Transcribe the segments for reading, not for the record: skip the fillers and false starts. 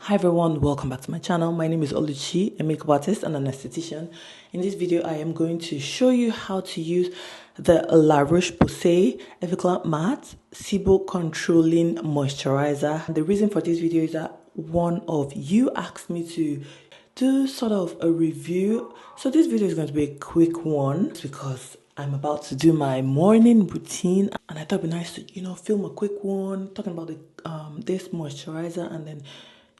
Hi everyone, welcome back to my channel. My name is Oluchi, a makeup artist and an esthetician. In this video, I am going to show you how to use the La Roche-Posay Effaclar MAT SIBO Controlling Moisturizer. The reason for this video is that one of you asked me to do sort of a review. So this video is going to be a quick one because I'm about to do my morning routine, and I thought it'd be nice to, film a quick one talking about the this moisturizer and then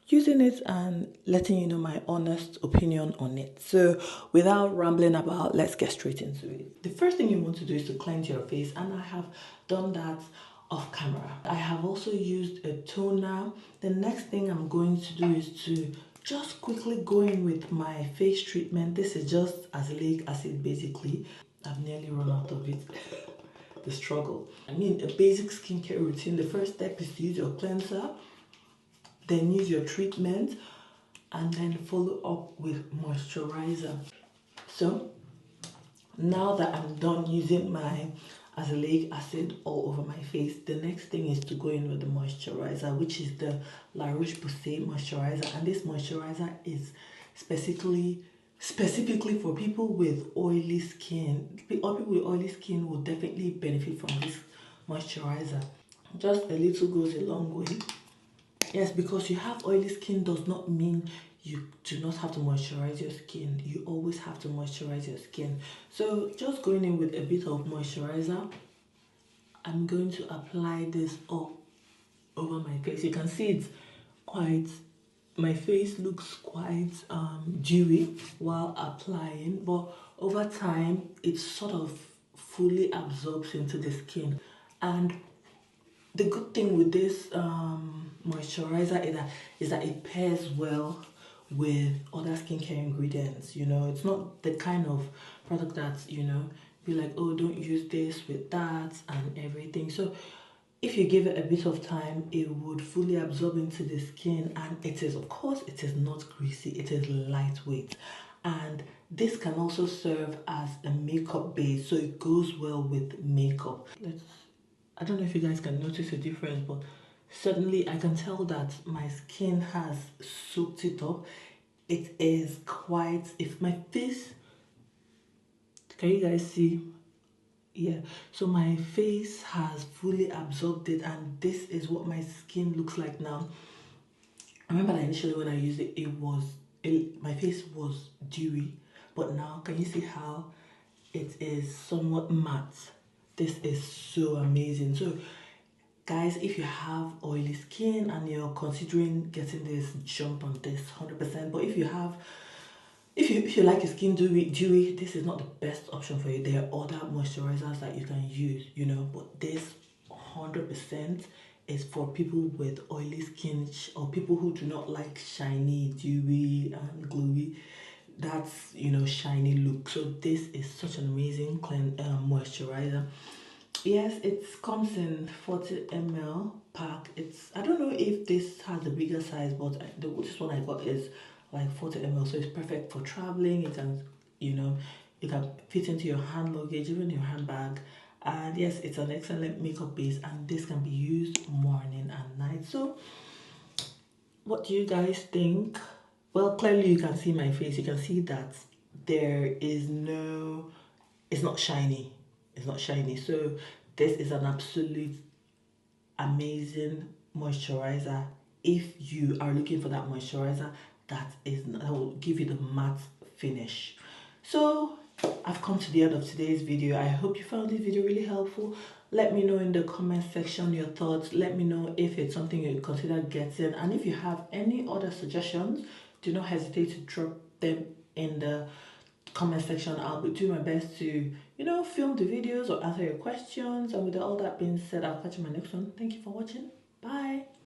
using it and letting you know my honest opinion on it. So without rambling about, let's get straight into it. The first thing you want to do is to cleanse your face, and I have done that off camera. I have also used a toner. The next thing I'm going to do is to just quickly go in with my face treatment. This is just azelaic acid basically. I've nearly run out of it. The struggle. I mean, a basic skincare routine. The first step is to use your cleanser, then use your treatment, and then follow up with moisturizer. So now that I'm done using my azelaic acid all over my face, the next thing is to go in with the moisturizer, which is the La Roche-Posay moisturizer. And this moisturizer is specifically for people with oily skin. People with oily skin will definitely benefit from this moisturizer. Just a little goes a long way. Yes, because you have oily skin does not mean you do not have to moisturize your skin. You always have to moisturize your skin. So just going in with a bit of moisturizer, I'm going to apply this all over my face. You can see it's quite, my face looks quite dewy while applying, but over time it sort of fully absorbs into the skin. And the good thing with this moisturizer is that it pairs well with other skincare ingredients. It's not the kind of product that, be like, oh, don't use this with that and everything. So if you give it a bit of time, it would fully absorb into the skin, and it is, of course, it is not greasy, it is lightweight. And this can also serve as a makeup base, so it goes well with makeup. I don't know if you guys can notice a difference, but certainly I can tell that my skin has soaked it up. It is quite, if my face, can you guys see? Yeah, so my face has fully absorbed it, and this is what my skin looks like now. I remember that initially when I used it, my face was dewy, but now can you see how it is somewhat matte? This is so amazing. So guys, if you have oily skin and you're considering getting this, jump on this 100%. But if you like your skin dewy, this is not the best option for you. There are other moisturizers that you can use, but this 100% is for people with oily skin or people who do not like shiny, dewy, and glowy. That's, shiny look. So this is such an amazing moisturizer. Yes, it comes in 40 ml pack. I don't know if this has a bigger size, but this one I got is like 40 ml, so it's perfect for traveling. It can, it can fit into your hand luggage, even your handbag. And yes, it's an excellent makeup base, and this can be used morning and night. So what do you guys think? Well, clearly you can see my face. You can see that it's not shiny. It's not shiny. So this is an absolute amazing moisturizer. If you are looking for that moisturizer that will give you the matte finish. So I've come to the end of today's video. I hope you found this video really helpful. Let me know in the comment section your thoughts. Let me know if it's something you consider getting, and if you have any other suggestions, do not hesitate to drop them in the comment section. I'll be doing my best to film the videos or answer your questions. And with all that being said, I'll catch you in my next one. Thank you for watching. Bye.